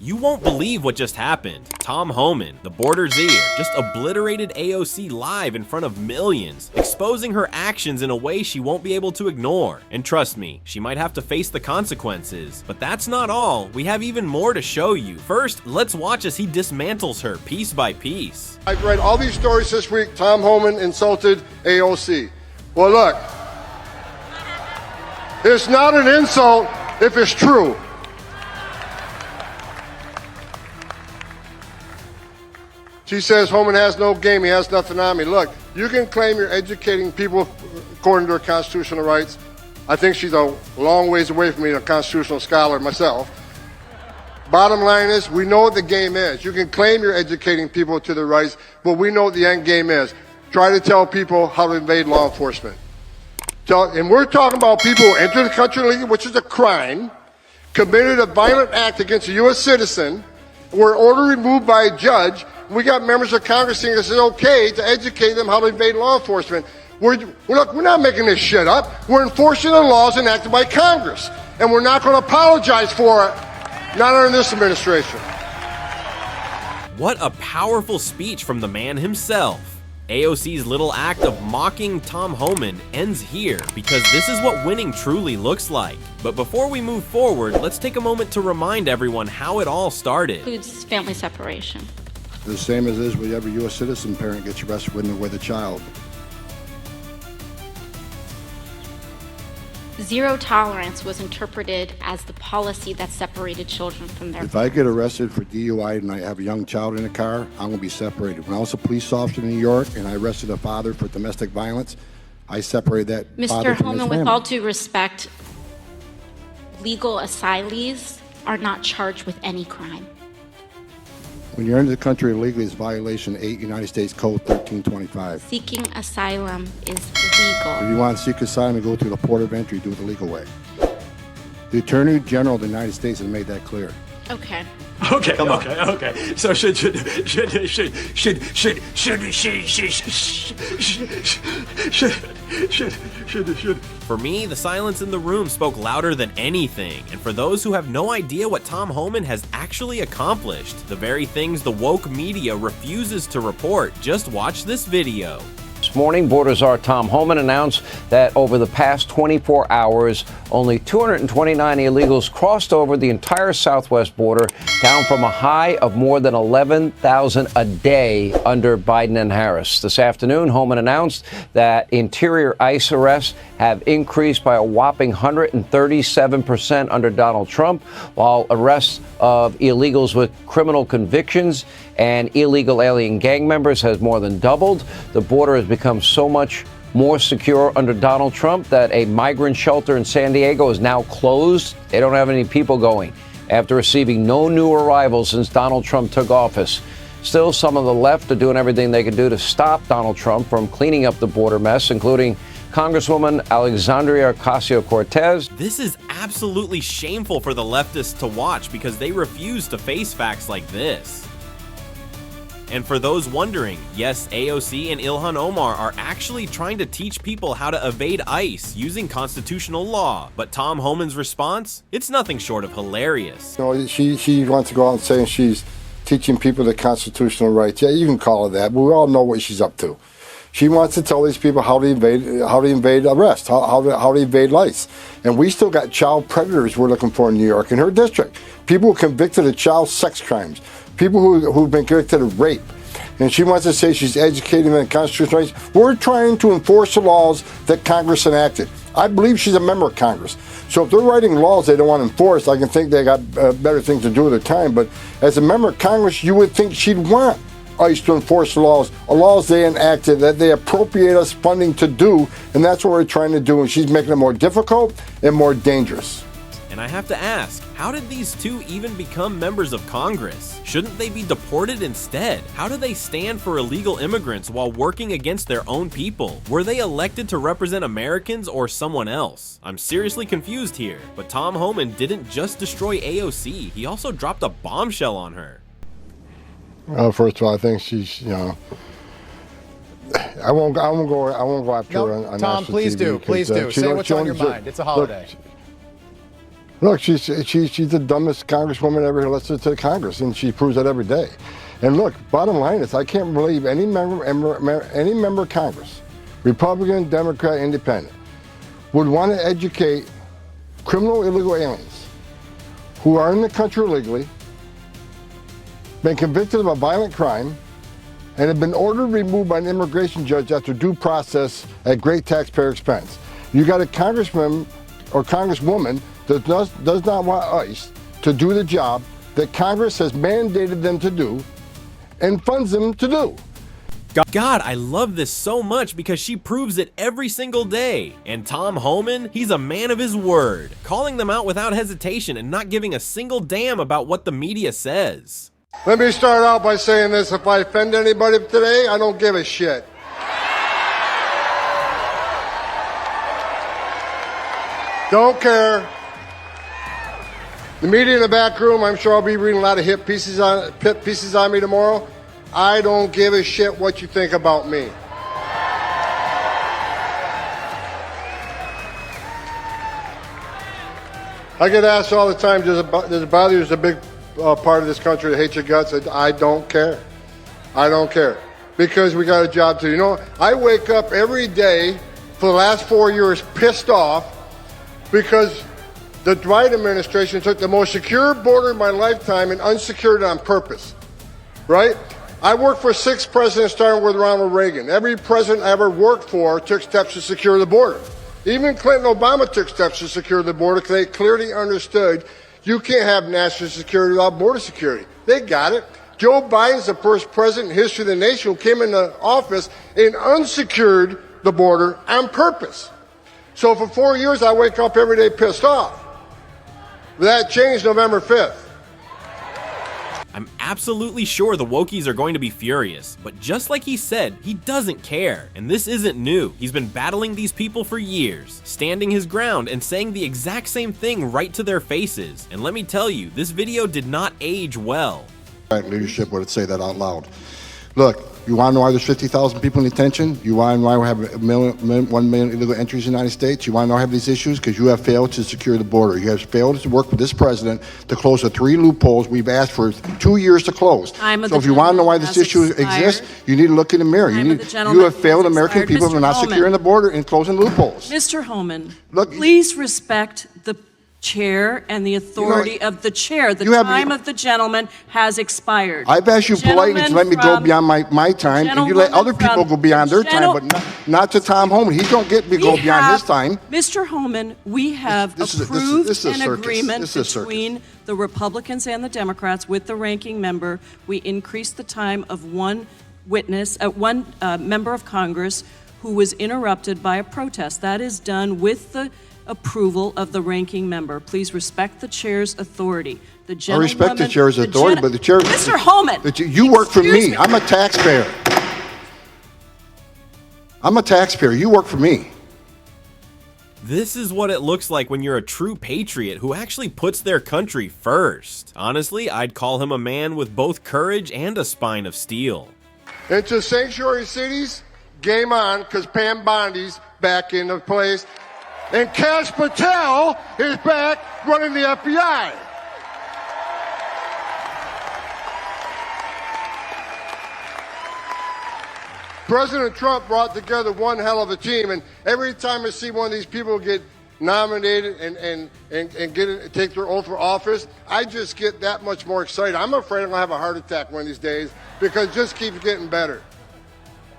You won't believe what just happened. Tom Homan, the border's ear, just obliterated AOC live in front of millions, exposing her actions in a way she won't be able to ignore. And trust me, she might have to face the consequences. But that's not all. We have even more to show you. First, let's watch as he dismantles her piece by piece. I've read all these stories this week. Tom Homan insulted AOC. Well, look, it's not an insult if it's true. She says Homan has no game, he has nothing on me. Look, you can claim you're educating people according to her constitutional rights. I think she's a long ways away from being a constitutional scholar myself. Bottom line is, we know what the game is. You can claim you're educating people to their rights, but we know what the end game is. Try to tell people how to invade law enforcement. And we're talking about people who enter the country illegally, which is a crime, committed a violent act against a U.S. citizen, were ordered removed by a judge. We got members of Congress saying it's okay to educate them how to invade law enforcement. Look, we're not making this shit up. We're enforcing the laws enacted by Congress. And we're not going to apologize for it. Not under this administration. What a powerful speech from the man himself. AOC's little act of mocking Tom Homan ends here because this is what winning truly looks like. But before we move forward, let's take a moment to remind everyone how it all started. Includes family separation. The same as is with every U.S. citizen parent gets arrested with a child. Zero tolerance was interpreted as the policy that separated children from their If I get arrested for DUI and I have a young child in the car, I'm going to be separated. When I was a police officer in New York and I arrested a father for domestic violence, I separated that father Mr. from his Homan, with family. all due respect, legal asylees are not charged with any crime. When you're into the country illegally, it's violation 8 United States Code 1325. Seeking asylum is If legal. you want to seek asylum and go through the port of entry, do it the legal way. The Attorney General of the United States has made that clear. Okay. Okay. So should For me, the silence in the room spoke louder than anything. And for those who have no idea what Tom Homan has actually accomplished, the very things the woke media refuses to report, just watch this video. This morning, Border Czar Tom Homan announced that over the past 24 hours, only 229 illegals crossed over the entire southwest border, down from a high of more than 11,000 a day under Biden and Harris. This afternoon, Homan announced that interior ICE arrests have increased by a whopping 137% under Donald Trump, while arrests of illegals with criminal convictions and illegal alien gang members has more than doubled. The border has become so much more secure under Donald Trump that a migrant shelter in San Diego is now closed. They don't have any people going after receiving no new arrivals since Donald Trump took office. Still, some of the left are doing everything they can do to stop Donald Trump from cleaning up the border mess, including Congresswoman Alexandria Ocasio-Cortez. This is absolutely shameful for the leftists to watch because they refuse to face facts like this. And for those wondering, yes, AOC and Ilhan Omar are actually trying to teach people how to evade ICE using constitutional law. But Tom Homan's response? It's nothing short of hilarious. You know, she wants to go out and say she's teaching people the constitutional rights. Yeah, you can call her that, but we all know what she's up to. She wants to tell these people how to evade arrest, how to evade ICE. And we still got child predators we're looking for in New York, in her district. People convicted of child sex crimes, people who've been convicted of rape. And she wants to say she's educating them in constitutional rights. We're trying to enforce the laws that Congress enacted. I believe she's a member of Congress. So if they're writing laws they don't want to enforce, I can think they got better things to do with their time. But as a member of Congress, you would think she'd want ICE to enforce the laws they enacted, that they appropriate us funding to do, and that's what we're trying to do, and she's making it more difficult and more dangerous. And I have to ask, how did these two even become members of Congress? Shouldn't they be deported instead? How do they stand for illegal immigrants while working against their own people? Were they elected to represent Americans or someone else? I'm seriously confused here. But Tom Homan didn't just destroy AOC, he also dropped a bombshell on her. Well, first of all, I think she's, I won't go after her on Tom, national please TV do. Please do. Say what's on your mind. It's a holiday. Look, she's the dumbest congresswoman ever elected to the Congress, and she proves that every day. And look, bottom line is, I can't believe any member of Congress, Republican, Democrat, Independent, would want to educate criminal illegal aliens who are in the country illegally, been convicted of a violent crime, and have been ordered removed by an immigration judge after due process at great taxpayer expense. You got a congressman or congresswoman that does not want ICE to do the job that Congress has mandated them to do and funds them to do. God, I love this so much because she proves it every single day. And Tom Homan, he's a man of his word, calling them out without hesitation and not giving a single damn about what the media says. Let me start out by saying this. If I offend anybody today, I don't give a shit. Don't care. The media in the back room, I'm sure I'll be reading a lot of hit pieces on me tomorrow. I don't give a shit what you think about me. I get asked all the time, does it bother you? There's a big part of this country that hates your guts. I don't care. I don't care. Because we got a job to do. You know, I wake up every day for the last 4 years pissed off because the Biden administration took the most secure border in my lifetime and unsecured it on purpose, right? I worked for 6 presidents, starting with Ronald Reagan. Every president I ever worked for took steps to secure the border. Even Clinton and Obama took steps to secure the border because they clearly understood you can't have national security without border security. They got it. Joe Biden's the first president in history of the nation who came into office and unsecured the border on purpose. So for 4 years, I wake up every day pissed off. That changed November 5th. I'm absolutely sure the wokies are going to be furious, but just like he said, he doesn't care. And this isn't new. He's been battling these people for years, standing his ground and saying the exact same thing right to their faces. And let me tell you, this video did not age well. Leadership would say that out loud. Look, you want to know why there's 50,000 people in detention? You want to know why we have 1 million illegal entries in the United States? You want to know why we have these issues? Because you have failed to secure the border. You have failed to work with this president to close the 3 loopholes we've asked for 2 years to close. So if you want to know why this issue exists, you need to look in the mirror. You have failed American people for not securing the border and closing loopholes. Mr. Homan, please respect the chair and the authority of the chair. The time of the gentleman has expired. I've asked you politely to let me go beyond my time, and you let other people go beyond their time, but not to Tom Homan. He don't get me go beyond his time. Mr. Homan, we have approved an agreement between the Republicans and the Democrats with the ranking member. We increased the time of one member of Congress who was interrupted by a protest. That is done with the approval of the ranking member. Please respect the chair's authority. I respect the chair's authority, but the chair... Mr. Homan! You work for me. I'm a taxpayer. I'm a taxpayer. You work for me. This is what it looks like when you're a true patriot who actually puts their country first. Honestly, I'd call him a man with both courage and a spine of steel. Into sanctuary cities, game on, because Pam Bondi's back into place. And Kash Patel is back running the FBI. President Trump brought together one hell of a team, and every time I see one of these people get nominated and take their oath for office, I just get that much more excited. I'm afraid I'm going to have a heart attack one of these days because it just keeps getting better.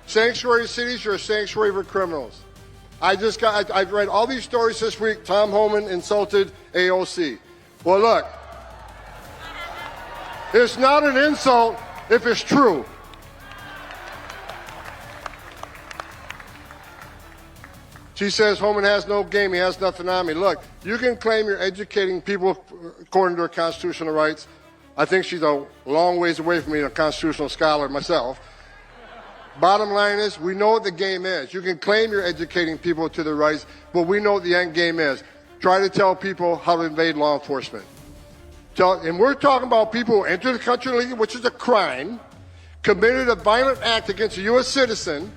Sanctuary cities are a sanctuary for criminals. I've read all these stories this week. Tom Homan insulted AOC. Well, look, it's not an insult if it's true. She says Homan has no game, he has nothing on me. Look, you can claim you're educating people according to their constitutional rights. I think she's a long ways away from being a constitutional scholar myself. Bottom line is, we know what the game is. You can claim you're educating people to their rights, but we know what the end game is. Try to tell people how to invade law enforcement. And we're talking about people who enter the country illegally, which is a crime, committed a violent act against a U.S. citizen,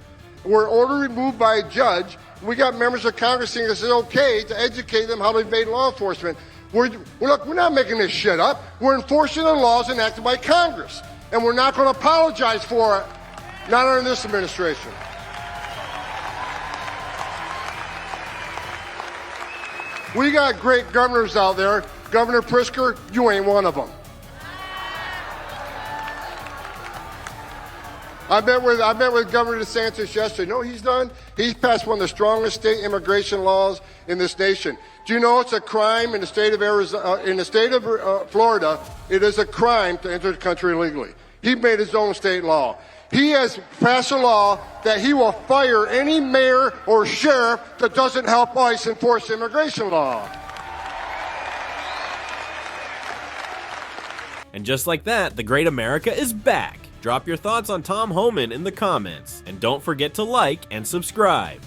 were ordered removed by a judge. We got members of Congress saying it's okay to educate them how to invade law enforcement. Look, we're not making this shit up. We're enforcing the laws enacted by Congress, and we're not going to apologize for it. Not under this administration. We got great governors out there. Governor Pritzker, you ain't one of them. I met with Governor DeSantis yesterday. You know what he's done? He's passed one of the strongest state immigration laws in this nation. Do you know it's a crime in the state of Florida? It is a crime to enter the country illegally. He made his own state law. He has passed a law that he will fire any mayor or sheriff that doesn't help ICE enforce immigration law. And just like that, the great America is back. Drop your thoughts on Tom Homan in the comments, and don't forget to like and subscribe.